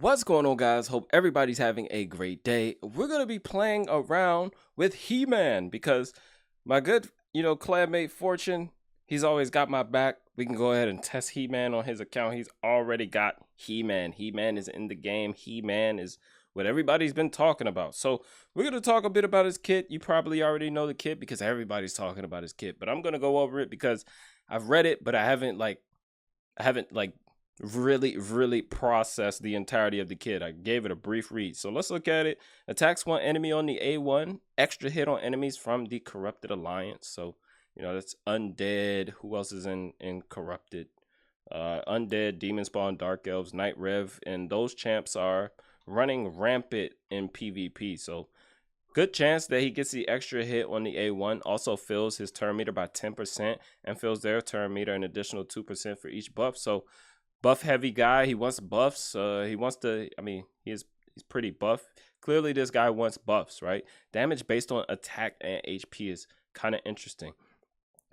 What's going on, guys? Hope everybody's having a great day. We're going to be playing around with He-Man because my good, clanmate Fortune, he's always got my back. We can go ahead and test He-Man on his account. He's already got He-Man. He-Man is in the game. He-Man is what everybody's been talking about. So we're going to talk a bit about his kit. You probably already know the kit because everybody's talking about his kit. But I'm going to go over it because I've read it, but I haven't really processed the entirety of the kit. I gave it a brief read. So let's look at it. Attacks one enemy on the A1. Extra hit on enemies from the Corrupted Alliance. So, that's Undead. Who else is in Corrupted? Undead, Demon Spawn, Dark Elves, Night Rev. And those champs are running rampant in PvP. So good chance that he gets the extra hit on the A1. Also fills his turn meter by 10% and fills their turn meter an additional 2% for each buff. So buff heavy guy. He wants buffs. He wants to. I mean, he's pretty buff. Clearly, this guy wants buffs, right? Damage based on attack and HP is kind of interesting.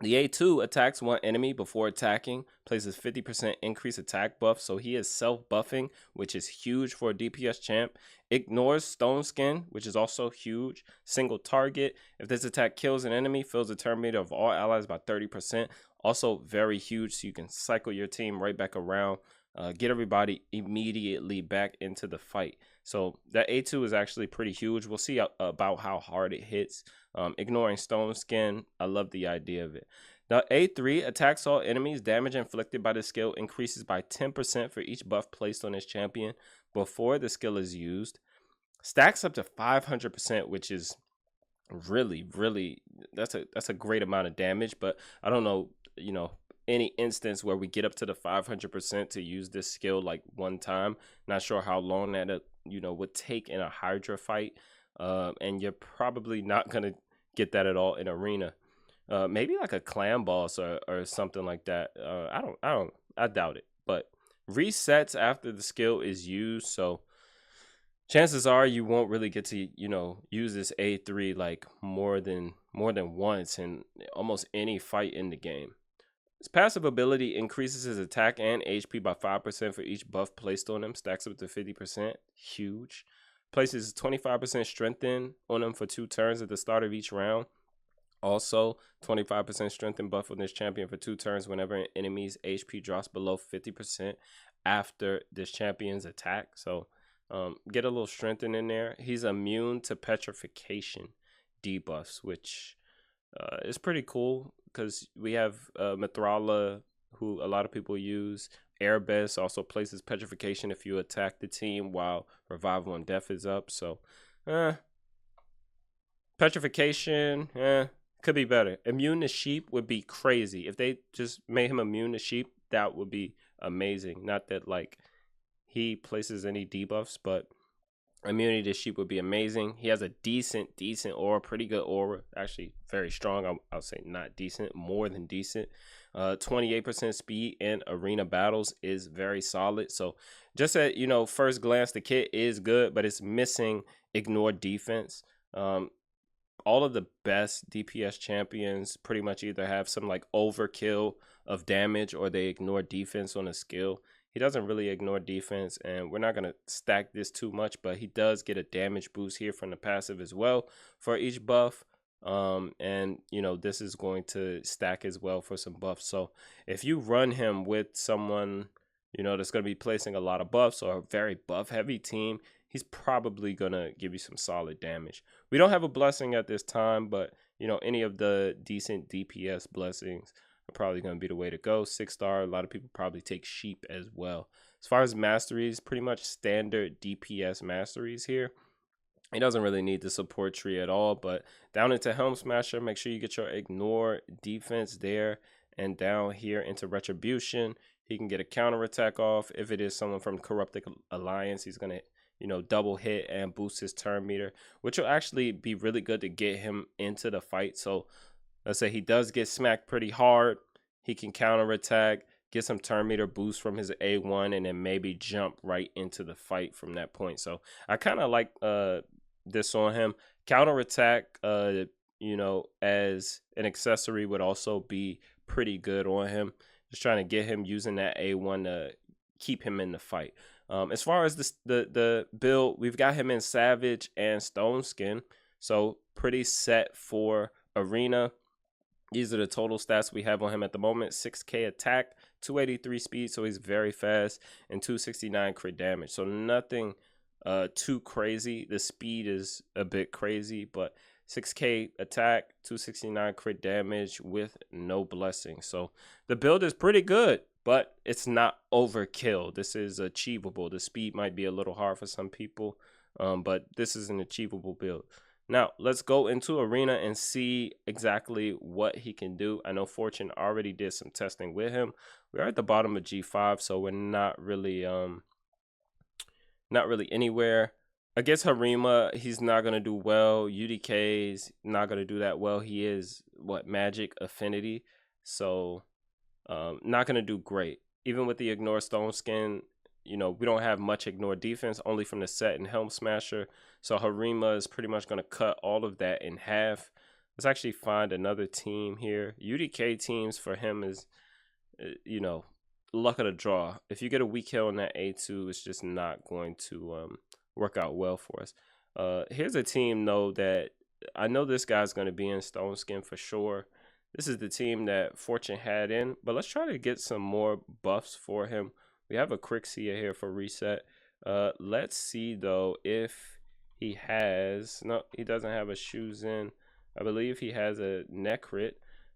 The A2 attacks one enemy before attacking, places 50% increased attack buff, so he is self-buffing, which is huge for a DPS champ. Ignores Stone Skin, which is also huge. Single target. If this attack kills an enemy, fills the turn meter of all allies by 30%. Also very huge, so you can cycle your team right back around. Get everybody immediately back into the fight. So that A2 is actually pretty huge. We'll see about how hard it hits. Ignoring Stone Skin, I love the idea of it. Now, A3 attacks all enemies. Damage inflicted by the skill increases by 10% for each buff placed on his champion before the skill is used. Stacks up to 500%, which is really that's a great amount of damage. But I don't know, any instance where we get up to the 500% to use this skill like one time. Not sure how long that would take in a Hydra fight. And you're probably not gonna get that at all in arena. Maybe like a clan boss or something like that. I doubt it. But resets after the skill is used, so chances are you won't really get to use this A3 like more than once in almost any fight in the game. His passive ability increases his attack and HP by 5% for each buff placed on him. Stacks up to 50%. Huge. Places 25% strengthen on him for 2 turns at the start of each round. Also, 25% strengthen buff on this champion for 2 turns whenever an enemy's HP drops below 50% after this champion's attack. So, get a little strengthen in there. He's immune to petrification debuffs, which is pretty cool because we have Mithrala, who a lot of people use. Airbus also places petrification if you attack the team while revival and death is up. So, petrification, could be better. Immune to sheep would be crazy. If they just made him immune to sheep, that would be amazing. Not that like he places any debuffs, but immunity to sheep would be amazing. He has a decent aura, pretty good aura, actually very strong. I'll say not decent, more than decent. 28% speed in arena battles is very solid. So just at first glance, the kit is good, but it's missing ignore defense. All of the best DPS champions pretty much either have some like overkill of damage or they ignore defense on a skill. He doesn't really ignore defense, and we're not going to stack this too much, but he does get a damage boost here from the passive as well for each buff. And this is going to stack as well for some buffs. So if you run him with someone that's going to be placing a lot of buffs or a very buff heavy team, he's probably going to give you some solid damage. We don't have a blessing at this time, but any of the decent DPS blessings are probably going to be the way to go. 6-star, a lot of people probably take sheep as well. As far as masteries, pretty much standard DPS masteries here. He doesn't really need the support tree at all, but down into Helm Smasher, make sure you get your ignore defense there, and down here into Retribution, he can get a counter attack off. If it is someone from Corrupted Alliance, he's going to double hit and boost his turn meter, which will actually be really good to get him into the fight. So let's say he does get smacked pretty hard, he can counter attack, get some turn meter boost from his A1, and then maybe jump right into the fight from that point. So I kind of like this on him. Counter attack, as an accessory would also be pretty good on him. Just trying to get him using that A1 to keep him in the fight. As far as the build, we've got him in Savage and Stone Skin, so pretty set for Arena. These are the total stats we have on him at the moment. 6k attack, 283 speed, so he's very fast, and 269 crit damage. So nothing too crazy. The speed is a bit crazy, but 6k attack, 269 crit damage with no blessing. So the build is pretty good, but it's not overkill. This is achievable. The speed might be a little hard for some people, but this is an achievable build. Now, let's go into Arena and see exactly what he can do. I know Fortune already did some testing with him. We're at the bottom of G5, so we're not really anywhere. Against Harima, he's not going to do well. UDK's not going to do that well. He is, Magic Affinity, so not going to do great. Even with the Ignore Stone Skin, we don't have much ignore defense, only from the set and Helm Smasher. So Harima is pretty much going to cut all of that in half. Let's actually find another team here. UDK teams for him is, luck of the draw. If you get a weak hill on that A2, it's just not going to work out well for us. Here's a team, though, that I know this guy's going to be in Stone Skin for sure. This is the team that Fortune had in, but let's try to get some more buffs for him. We have a Crixia here for reset. Let's see, though, if he has... No, he doesn't have a Shoes in. I believe he has a Necrit.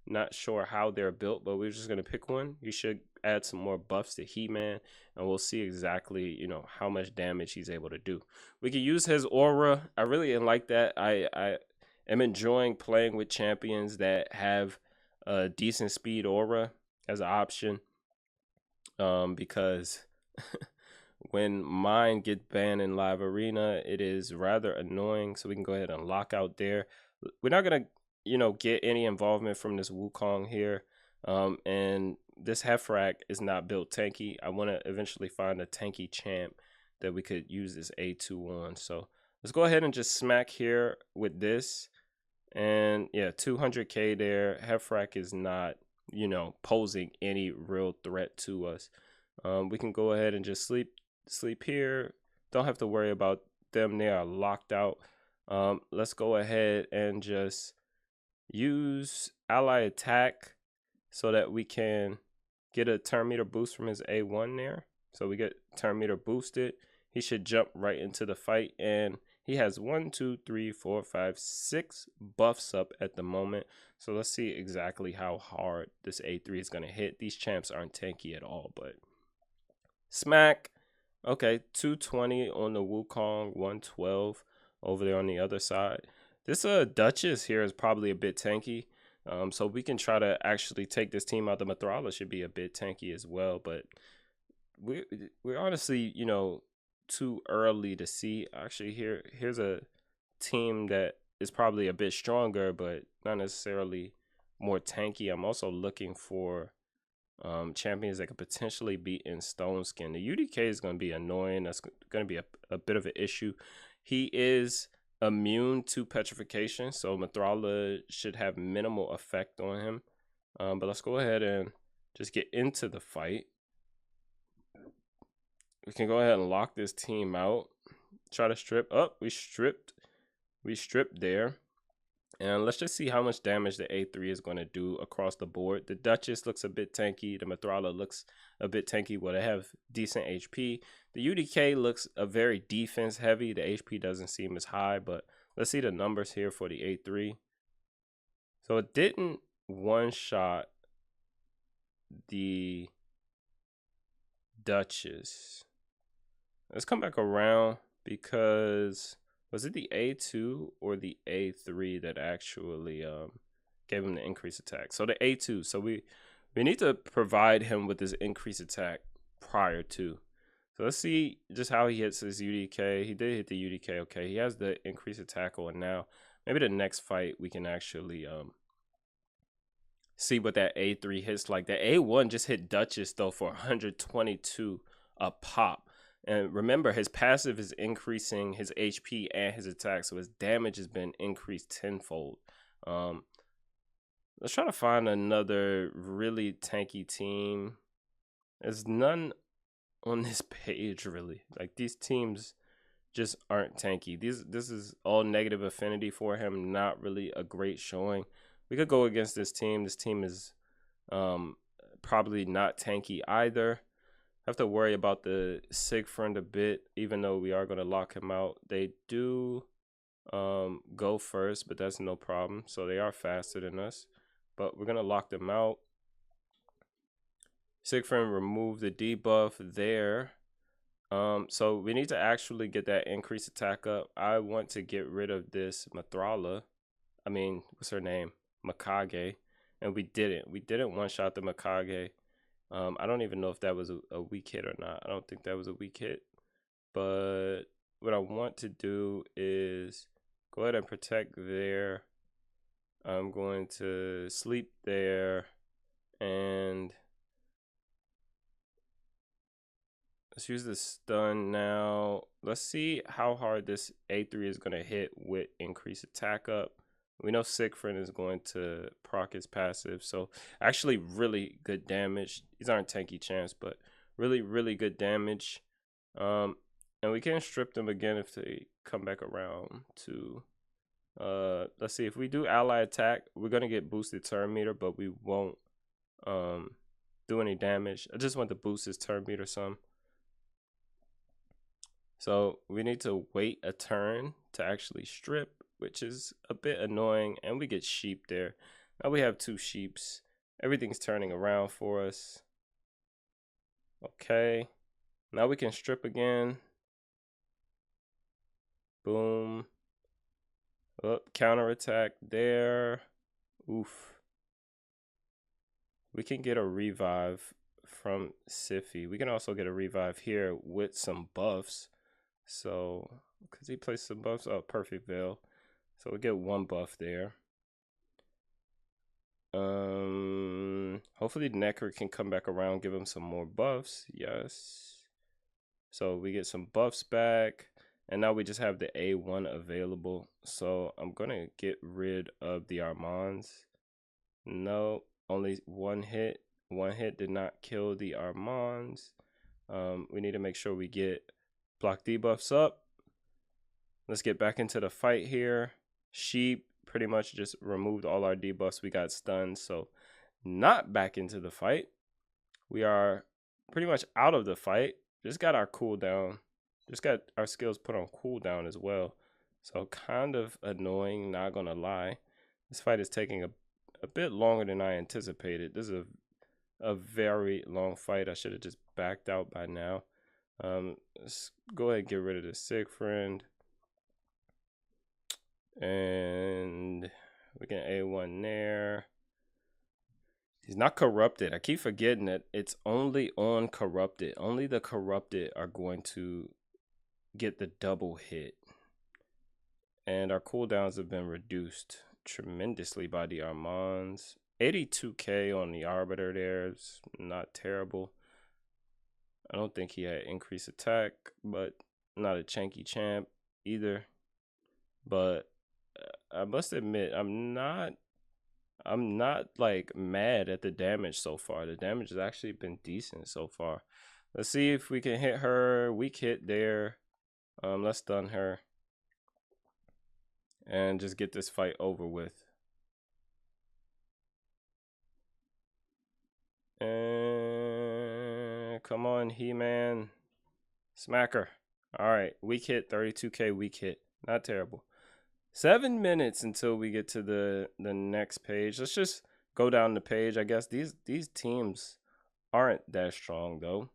Not sure how they're built, but we're just going to pick one. You should add some more buffs to He-Man, and we'll see exactly, how much damage he's able to do. We can use his aura. I really like that. I am enjoying playing with champions that have a decent speed aura as an option. Because when mine get banned in live arena, it is rather annoying. So we can go ahead and lock out there. We're not gonna, get any involvement from this Wukong here. And this Hefrak is not built tanky. I want to eventually find a tanky champ that we could use this A2 on. So let's go ahead and just smack here with this. And yeah, 200k there. Hefrak is not, posing any real threat to us. We can go ahead and just sleep here. Don't have to worry about them. They are locked out. Let's go ahead and just use ally attack so that we can get a turn meter boost from his A1 there. So we get turn meter boosted. He should jump right into the fight, and he has 1, 2, 3, 4, 5, 6 buffs up at the moment. So let's see exactly how hard this A3 is going to hit. These champs aren't tanky at all, but smack. Okay, 220 on the Wukong, 112 over there on the other side. This Duchess here is probably a bit tanky. So we can try to actually take this team out. The Mithrala should be a bit tanky as well, but we're honestly, too early to see. Actually, here's a team that is probably a bit stronger, but not necessarily more tanky. I'm also looking for champions that could potentially be in Stone Skin. The UDK is going to be annoying. That's going to be a bit of an issue. He is immune to petrification, so Mithrala should have minimal effect on him. But let's go ahead and just get into the fight. We can go ahead and lock this team out. Try to strip. Oh, we stripped there. And let's just see how much damage the A3 is going to do across the board. The Duchess looks a bit tanky. The Mithrala looks a bit tanky. Well, they have decent HP. The UDK looks a very defense heavy. The HP doesn't seem as high, but let's see the numbers here for the A3. So it didn't one-shot the Duchess. Let's come back around, because was it the A2 or the A3 that actually gave him the increased attack? So the A2. So we need to provide him with this increased attack prior to. So let's see just how he hits his UDK. He did hit the UDK. Okay, he has the increased attack on now. Maybe the next fight we can actually see what that A3 hits like. The A1 just hit Duchess though for 122 a pop. And remember, his passive is increasing his HP and his attack, so his damage has been increased tenfold. Let's try to find another really tanky team. There's none on this page, really. Like, these teams just aren't tanky. This is all negative affinity for him. Not really a great showing. We could go against this team. This team is probably not tanky either. Have to worry about the Siegfried a bit, even though we are going to lock him out. They do go first, but that's no problem. So they are faster than us, but we're going to lock them out. Siegfried removed the debuff there. So we need to actually get that increased attack up. I want to get rid of this Mathrala. I mean, what's her name? Mikage. And we didn't. We didn't one-shot the Mikage. I don't even know if that was a weak hit or not. I don't think that was a weak hit. But what I want to do is go ahead and protect there. I'm going to sleep there. And let's use the stun now. Let's see how hard this A3 is going to hit with increased attack up. We know Siegfried is going to proc his passive. So actually really good damage. These aren't tanky champs, but really, really good damage. And we can strip them again if they come back around to... let's see, if we do ally attack, we're going to get boosted turn meter, but we won't do any damage. I just want to boost his turn meter some. So we need to wait a turn to actually strip, which is a bit annoying, and we get sheep there. Now we have 2 sheeps. Everything's turning around for us. Okay. Now we can strip again. Boom. Oh, counterattack there. Oof. We can get a revive from Siffy. We can also get a revive here with some buffs. So, because he placed some buffs. Oh, perfect veil. So we get 1 buff there. Hopefully Necker can come back around, give him some more buffs. Yes. So we get some buffs back. And now we just have the A1 available. So I'm going to get rid of the Armands. No, only 1 hit. 1 hit did not kill the Armands. We need to make sure we get block debuffs up. Let's get back into the fight here. Sheep pretty much just removed all our debuffs. We got stunned, so not back into the fight. We are pretty much out of the fight. Just got our cooldown. Just got our skills put on cooldown as well. So kind of annoying, not gonna lie. This fight is taking a bit longer than I anticipated. This is a very long fight. I should have just backed out by now. Let's go ahead and get rid of the Siegfried. And we can A1 there. He's not corrupted. I keep forgetting that it's only on corrupted. Only the corrupted are going to get the double hit. And our cooldowns have been reduced tremendously by the Armands. 82k on the Arbiter there. It's not terrible. I don't think he had increased attack, but not a chanky champ either. But I must admit, I'm not like mad at the damage so far. The damage has actually been decent so far. Let's see if we can hit her. Weak hit there. Let's stun her and just get this fight over with. And come on, He-Man. Smack her. All right, weak hit, 32k weak hit. Not terrible. 7 minutes until we get to the next page. Let's just go down the page. I guess these teams aren't that strong though.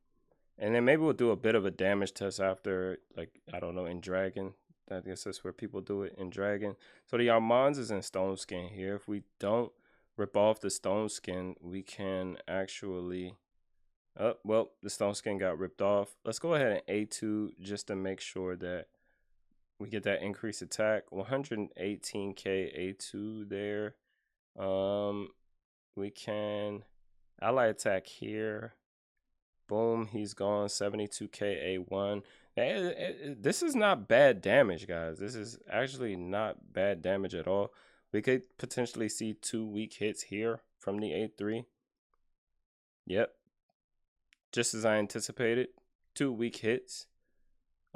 And then maybe we'll do a bit of a damage test after, like, I don't know, in Dragon. I guess that's where people do it, in Dragon. So the Armands is in Stone Skin here. If we don't rip off the Stone Skin, we can actually... Oh, well, the Stone Skin got ripped off. Let's go ahead and A2 just to make sure that we get that increased attack. 118k A2 there. We can ally attack here. Boom, he's gone. 72k A1. This is not bad damage, guys. This is actually not bad damage at all. We could potentially see 2 weak hits here from the A3. Yep. Just as I anticipated. 2 weak hits.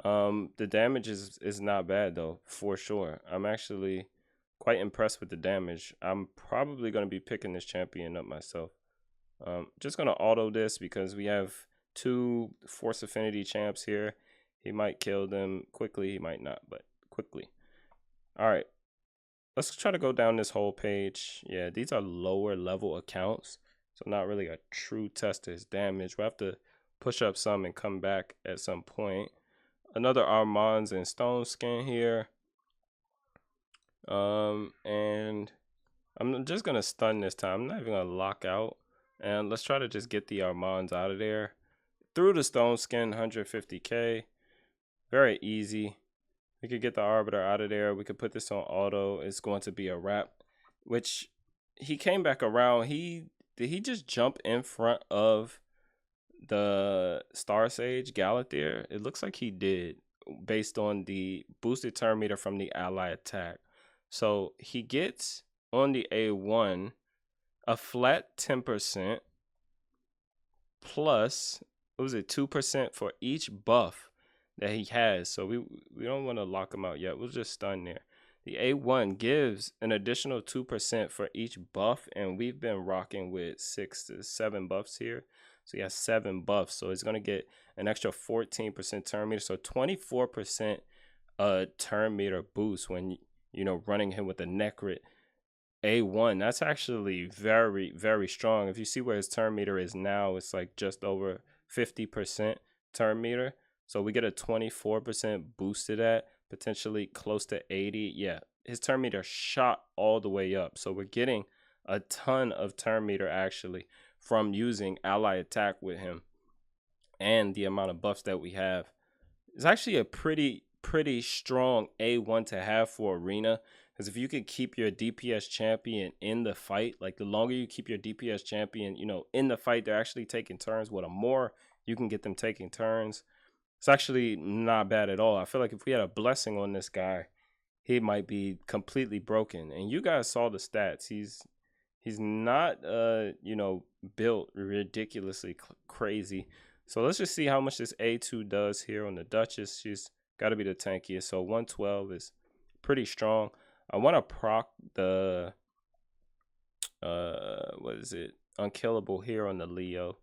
The damage is not bad though, for sure. I'm actually quite impressed with the damage. I'm probably going to be picking this champion up myself. Just going to auto this because we have 2 Force Affinity champs here. He might kill them quickly, he might not, but quickly. All right, let's try to go down this whole page. Yeah, these are lower level accounts, so not really a true test of his damage. We'll have to push up some and come back at some point. Another Armands and Stone Skin here. And I'm just gonna stun this time. I'm not even gonna lock out. And let's try to just get the Armands out of there. Through the Stone Skin, 150k. Very easy. We could get the Arbiter out of there. We could put this on auto. It's going to be a wrap. Which he came back around. Did he just jump in front of the Star Sage Galathier? It looks like he did, based on the boosted turn meter from the ally attack. So he gets on the A1 a flat 10% plus, what was it, 2% for each buff that he has. So we don't want to lock him out yet. We'll just stun there. The A1 gives an additional 2% for each buff, and we've been rocking with 6 to 7 buffs here. So he has 7 buffs, so he's going to get an extra 14% turn meter. So 24% turn meter boost when, you know, running him with a Necrit A1. That's actually very, very strong. If you see where his turn meter is now, it's like just over 50% turn meter. So we get a 24% boost to that, potentially close to 80. Yeah, his turn meter shot all the way up. So we're getting a ton of turn meter actually from using ally attack with him, and the amount of buffs that we have. It's actually a pretty strong A1 to have for arena, because if you could keep your DPS champion in the fight, like the longer you keep your DPS champion, you know, in the fight, they're actually taking turns. What, a more you can get them taking turns, it's actually not bad at all. I feel like if we had a blessing on this guy, he might be completely broken. And you guys saw the stats. He's not you know, built ridiculously crazy. So let's just see how much this A2 does here on the Duchess. She's got to be the tankiest. So 112 is pretty strong. I want to proc the what is it, unkillable here on the Leo.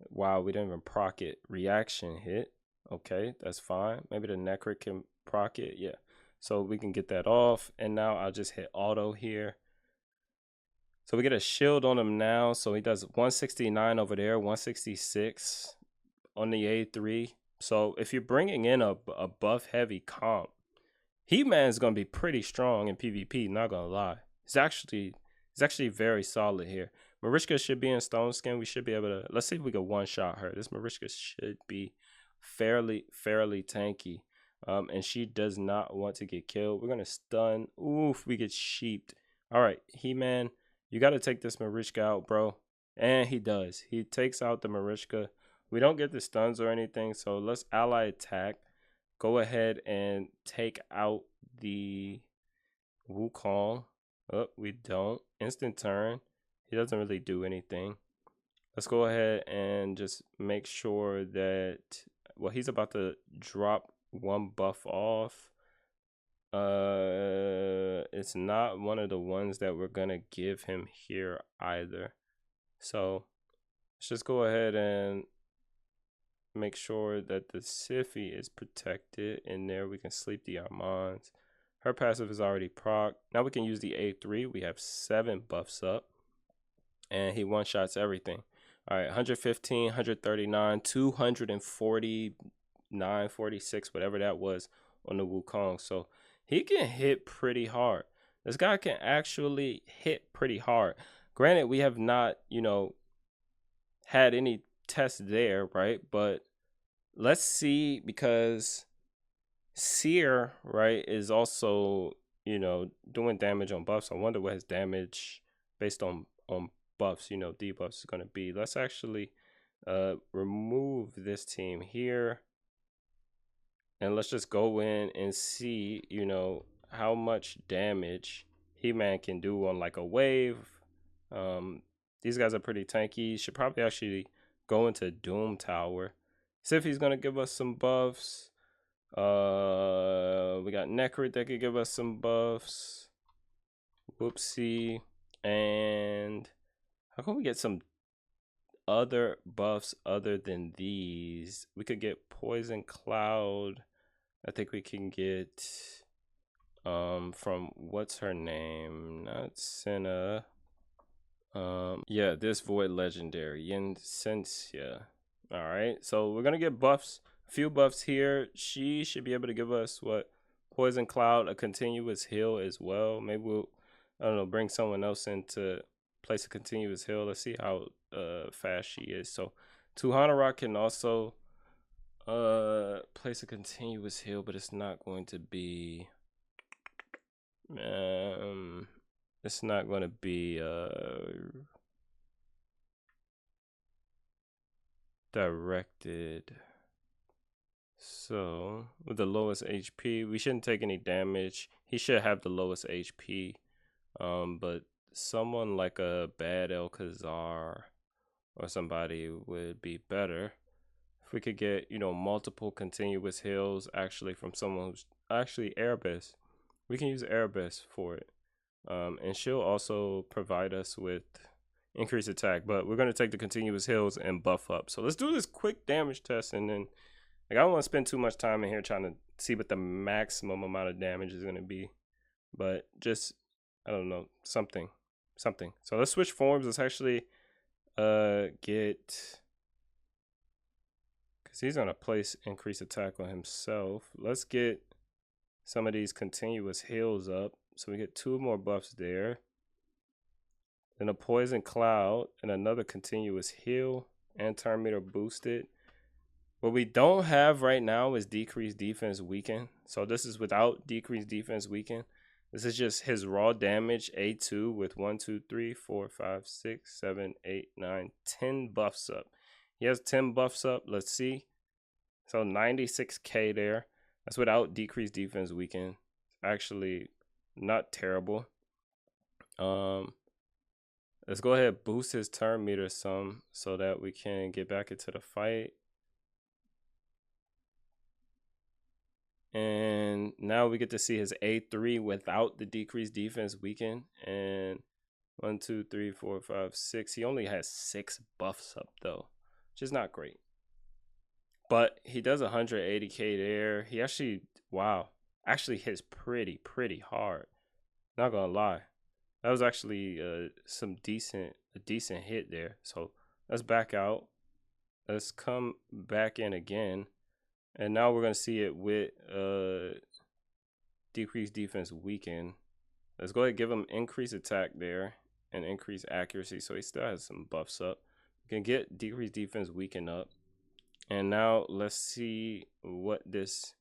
Wow, we didn't even proc it. Reaction hit. Okay, that's fine. Maybe the Necrit can proc it. Yeah, so we can get that off. And now I'll just hit auto here. So we get a shield on him now. So he does 169 over there, 166 on the A3. So if you're bringing in a buff heavy comp, He-Man is going to be pretty strong in PvP, not going to lie. He's actually very solid here. Mariska should be in Stone Skin. We should be able to, let's see if we can one-shot her. This Mariska should be fairly tanky. And she does not want to get killed. We're going to stun. Oof, we get sheeped. All right, He-Man, you got to take this Mariska out, bro. And he does. He takes out the Mariska. We don't get the stuns or anything, so let's ally attack. Go ahead and take out the Wukong. Oh, we don't. Instant turn. He doesn't really do anything. Let's go ahead and just make sure that, well, he's about to drop one buff off. It's not one of the ones that we're gonna give him here either. So let's just go ahead and make sure that the Siphi is protected. In there we can sleep the Armands. Her passive is already proc. Now we can use the A3. We have 7 buffs up, and he one-shots everything. All right, 115, 139, 249, 46, whatever that was on the Wukong. So he can hit pretty hard. This guy can actually hit pretty hard. Granted, we have not, you know, had any tests there, right? But let's see, because Seer, right, is also, you know, doing damage on buffs. I wonder what his damage based on buffs, you know, debuffs is going to be. Let's actually remove this team here, and let's just go in and see, you know, how much damage He-Man can do on like a wave. These guys are pretty tanky. Should probably actually go into Doom Tower See if he's gonna give us some buffs. We got Necrit that could give us some buffs. Whoopsie. And how can we get some other buffs other than these? We could get Poison Cloud. I think we can get from what's her name? Not Senna. Yeah, this Void Legendary, Yensencia. Alright, so we're gonna get buffs, a few buffs here. She should be able to give us what? Poison Cloud, a continuous heal as well. Maybe we'll, I don't know, bring someone else in to place a continuous heal. Let's see how fast she is. So Tuhana Rock can also place a continuous heal, but it's not going to be it's not going to be directed. So with the lowest HP, we shouldn't take any damage. He should have the lowest HP. But someone like a bad Elkazar or somebody would be better. If we could get, you know, multiple continuous heals actually from someone who's actually Airbus. We can use Airbus for it. And she'll also provide us with increased attack, but we're going to take the continuous heals and buff up. So let's do this quick damage test, and then like, I don't want to spend too much time in here trying to see what the maximum amount of damage is going to be, but just, I don't know, something. So let's switch forms. Let's actually get, because he's going to place increased attack on himself. Let's get some of these continuous heals up. So we get 2 more buffs there. Then a Poison Cloud and another continuous heal and turn meter boosted. What we don't have right now is decreased defense weaken. So this is without decreased defense weaken. This is just his raw damage A2 with 1, 2, 3, 4, 5, 6, 7, 8, 9, 10 buffs up. He has 10 buffs up. Let's see. So 96k there. That's without decreased defense weaken. Actually not terrible. Let's go ahead and boost his turn meter some so that we can get back into the fight. And now we get to see his A3 without the decreased defense weaken. And 1, 2, 3, 4, 5, 6. He only has 6 buffs up though, which is not great. But he does 180k there. He actually, wow, actually hits pretty hard. Not gonna lie. That was actually a decent hit there. So let's back out. Let's come back in again. And now we're going to see it with decreased defense weaken. Let's go ahead and give him increased attack there and increased accuracy. So he still has some buffs up. We can get decreased defense weaken up. And now let's see what this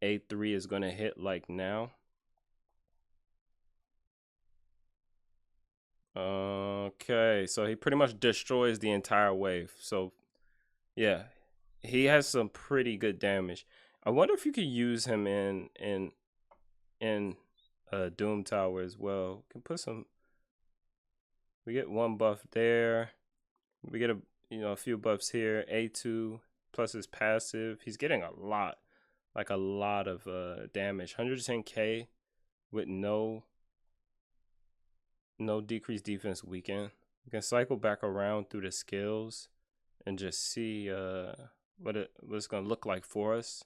A3 is going to hit like now. Okay, so he pretty much destroys the entire wave. So yeah, he has some pretty good damage. I wonder if you could use him in Doom Tower as well. We can put some. We get 1 buff there. We get a few buffs here. A2 plus his passive. He's getting a lot, like a lot of damage. 110k with no decreased defense weaken. We can cycle back around through the skills and just see what it's gonna look like for us.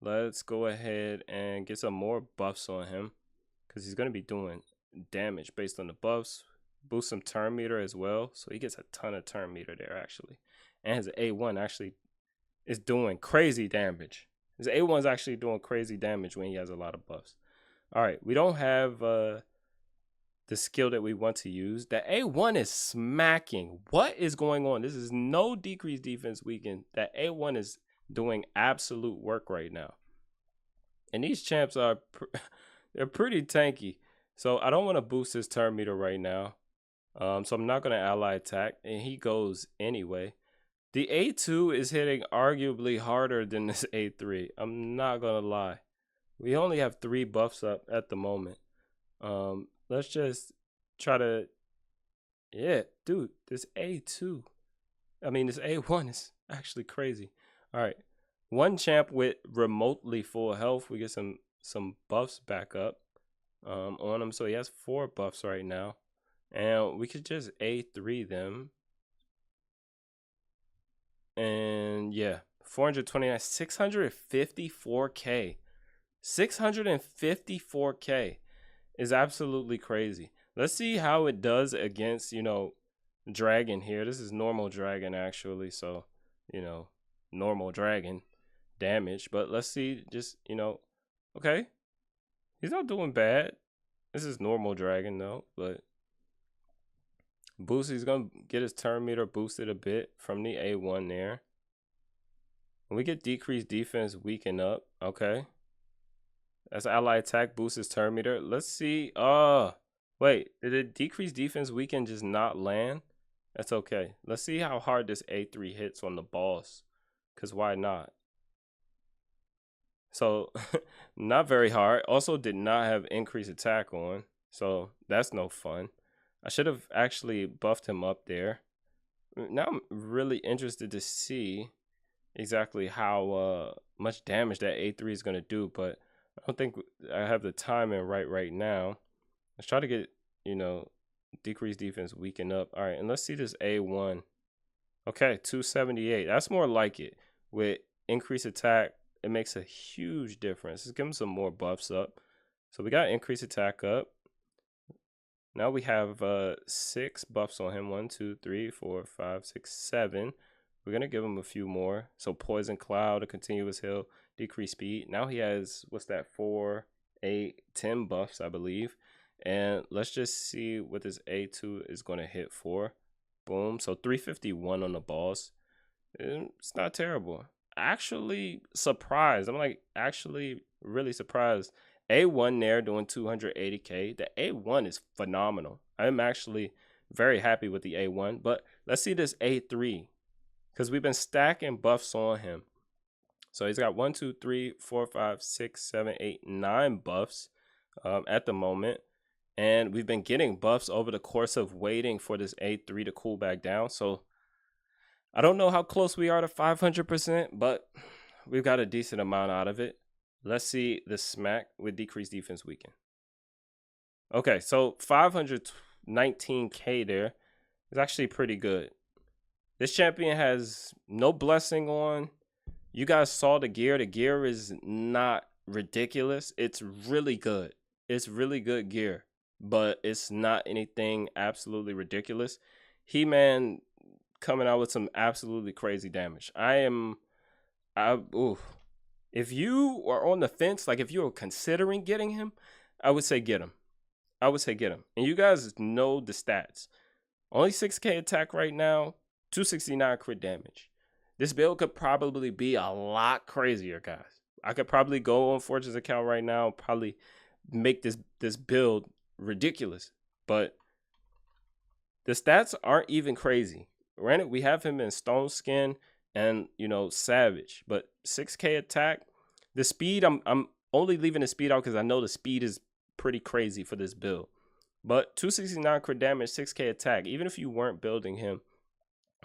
Let's go ahead and get some more buffs on him because he's gonna be doing damage based on the buffs. Boost some turn meter as well, so he gets a ton of turn meter there actually. And his A1 actually is doing crazy damage. His A1 is actually doing crazy damage when he has a lot of buffs. All right, we don't have the skill that we want to use. The A1 is smacking. What is going on? This is no decreased defense weaken. That A1 is doing absolute work right now. And these champs are they're pretty tanky. So I don't want to boost his turn meter right now. So I'm not going to ally attack. And he goes anyway. The A2 is hitting arguably harder than this A3. I'm not going to lie. We only have 3 buffs up at the moment. Let's just try to, yeah, dude, this A2, I mean, this A1 is actually crazy. All right. One champ with remotely full health. We get some buffs back up on him. So he has 4 buffs right now. And we could just A3 them. And yeah, 429, 654K. 654K is absolutely crazy. Let's see how it does against, dragon here. This is normal dragon actually. So, normal dragon damage. But let's see, just, okay. He's not doing bad. This is normal dragon though, but boost, he's gonna get his turn meter boosted a bit from the A1 there. When we get decreased defense, weaken up. Okay. As ally attack boosts his turn meter. Let's see. Wait, did it decrease defense weaken just not land? That's okay. Let's see how hard this A3 hits on the boss. Cause why not? So not very hard. Also did not have increased attack on. So that's no fun. I should have actually buffed him up there. Now I'm really interested to see exactly how much damage that A3 is going to do, but I don't think I have the timing right now. Let's try to get, decreased defense weaken up. All right, and let's see this A1. Okay, 278. That's more like it. With increased attack, it makes a huge difference. Let's give him some more buffs up. So we got increased attack up. Now we have 6 buffs on him. 1, 2, 3, 4, 5, 6, 7. We're going to give him a few more. So Poison Cloud, a continuous heal, decrease speed. Now he has, 4, 8, 10 buffs, I believe. And let's just see what this A2 is going to hit for. Boom. So 351 on the boss. It's not terrible. Actually surprised. I'm like actually really surprised. A1 there doing 280K. The A1 is phenomenal. I'm actually very happy with the A1. But let's see this A3. Because we've been stacking buffs on him. So he's got 1, 2, 3, 4, 5, 6, 7, 8, 9 buffs at the moment. And we've been getting buffs over the course of waiting for this A3 to cool back down. So I don't know how close we are to 500%, but we've got a decent amount out of it. Let's see the smack with decreased defense weaken. Okay, so 519K there is actually pretty good. This champion has no blessing on. You guys saw the gear. The gear is not ridiculous. It's really good. It's really good gear, but it's not anything absolutely ridiculous. He-Man coming out with some absolutely crazy damage. If you are on the fence, like if you're considering getting him, I would say get him. And you guys know the stats. Only 6K attack right now, 269 crit damage. This build could probably be a lot crazier, guys. I could probably go on Fortune's account right now, probably make this build ridiculous. But the stats aren't even crazy. Granted, we have him in Stone Skin and, Savage. But 6K attack, the speed, I'm only leaving the speed out because I know the speed is pretty crazy for this build. But 269 crit damage, 6K attack, even if you weren't building him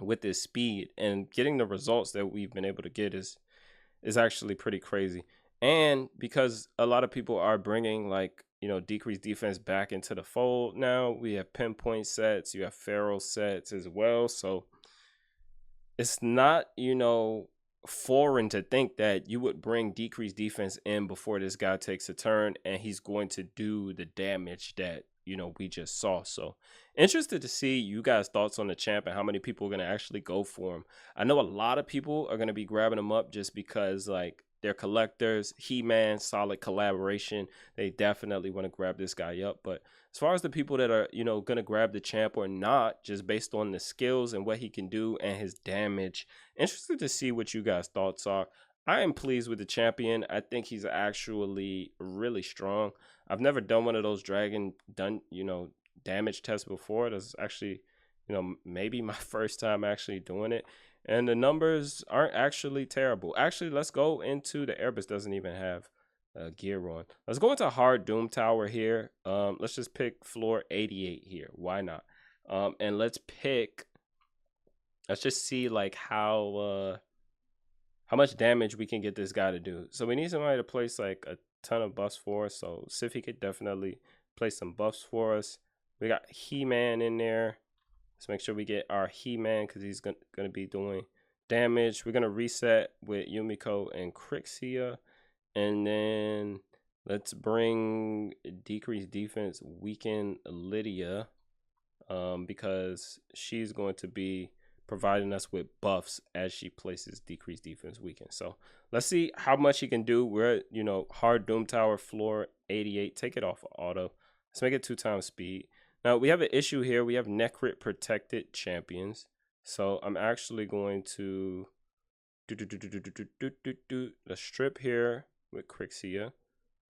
with this speed and getting the results that we've been able to get is actually pretty crazy. And because a lot of people are bringing decreased defense back into the fold now, we have pinpoint sets, you have feral sets as well. So it's not, foreign to think that you would bring decreased defense in before this guy takes a turn and he's going to do the damage that we just saw. So interested to see you guys' thoughts on the champ and how many people are going to actually go for him. I know a lot of people are going to be grabbing him up just because they're collectors. He-Man, solid collaboration. They definitely want to grab this guy up. But as far as the people that are going to grab the champ or not, just based on the skills and what he can do and his damage, interested to see what you guys' thoughts are. I am pleased with the champion. I think he's actually really strong. I've never done one of those dragon damage tests before. That's actually, maybe my first time actually doing it. And the numbers aren't actually terrible. Actually, let's go into the Airbus doesn't even have gear on. Let's go into Hard Doom Tower here. Let's just pick floor 88 here. Why not? And let's just see how how much damage we can get this guy to do. So we need somebody to place like a ton of buffs for us. So Siffy could definitely place some buffs for us. We got He-Man in there. Let's make sure we get our He-Man because he's gonna be doing damage. We're gonna reset with Yumiko and Crixia, and then let's bring decreased defense, weaken Lydia, because she's going to be providing us with buffs as she places decreased defense, weaken. So let's see how much he can do. We're at, you know, hard Doom Tower floor 88. Take it off of auto. Let's make it 2x speed. Now we have an issue here. We have Necrit protected champions. So I'm actually going to the strip here with Crixia.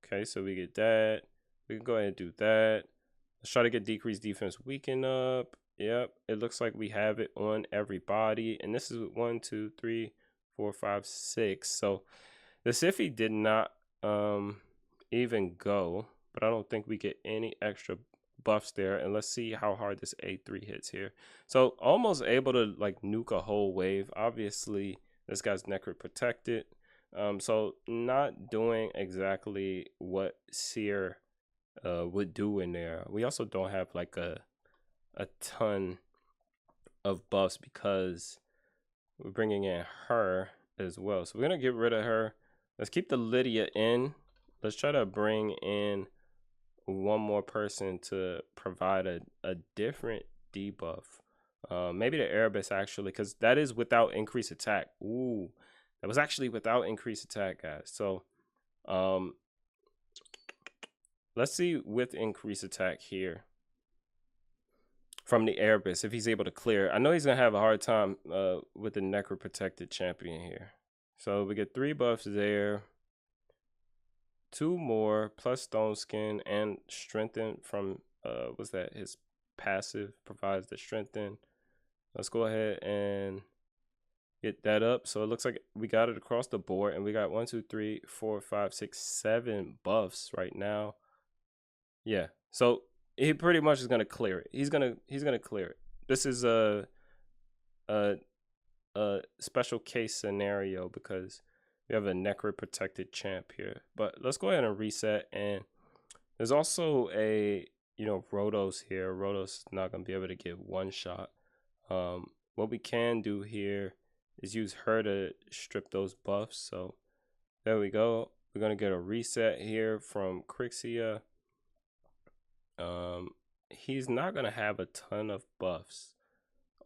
Okay, so we get that. We can go ahead and do that. Let's try to get decreased defense weaken up. Yep, it looks like we have it on everybody. And this is 1, 2, 3, 4, 5, 6. So the Siffy did not even go, but I don't think we get any extra buffs there. And let's see how hard this A3 hits here. So almost able to like nuke a whole wave. Obviously, this guy's Necrit protected. So not doing exactly what Seer would do in there. We also don't have like a ton of buffs because we're bringing in her as well. So we're gonna get rid of her. Let's keep the Lydia in. Let's try to bring in one more person to provide a different debuff. Maybe the Erebus actually, because that is without increased attack. Ooh, that was actually without increased attack, guys. So let's see with increased attack here from the Erebus if he's able to clear. I know he's gonna have a hard time with the Necro protected champion here. So we get 3 buffs there, 2 more plus Stone Skin and Strengthen from what's that? His passive provides the Strengthen. Let's go ahead and get that up. So it looks like we got it across the board, and we got 1, 2, 3, 4, 5, 6, 7 buffs right now. Yeah, so he pretty much is gonna clear it. He's gonna clear it. This is a special case scenario because we have a Necro protected champ here. But let's go ahead and reset. And there's also a, you know, Rotos here. Rotos is not gonna be able to get one shot. What we can do here is use her to strip those buffs. So there we go. We're gonna get a reset here from Crixia. He's not gonna have a ton of buffs.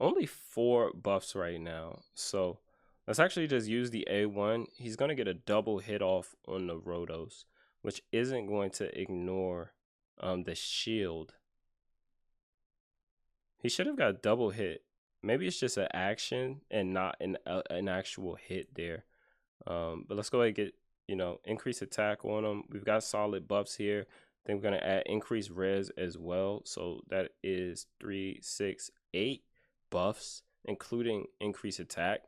Only 4 buffs right now. So let's actually just use the A1. He's gonna get a double hit off on the Rotos, which isn't going to ignore the shield. He should have got a double hit. Maybe it's just an action and not an actual hit there. But let's go ahead and get, you know, increased attack on him. We've got solid buffs here. I think we're gonna add increased res as well. So that is 3, 6, 8 buffs, including increased attack.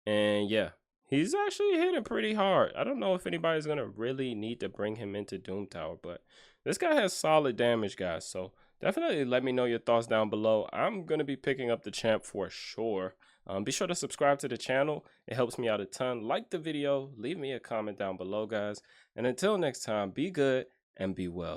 And yeah, he's actually hitting pretty hard. I don't know if anybody's gonna really need to bring him into Doom Tower, but this guy has solid damage, guys. So definitely let me know your thoughts down below. I'm gonna be picking up the champ for sure. Be sure to subscribe to the channel. It helps me out a ton. Like the video, leave me a comment down below, guys. And until next time, be good and be well.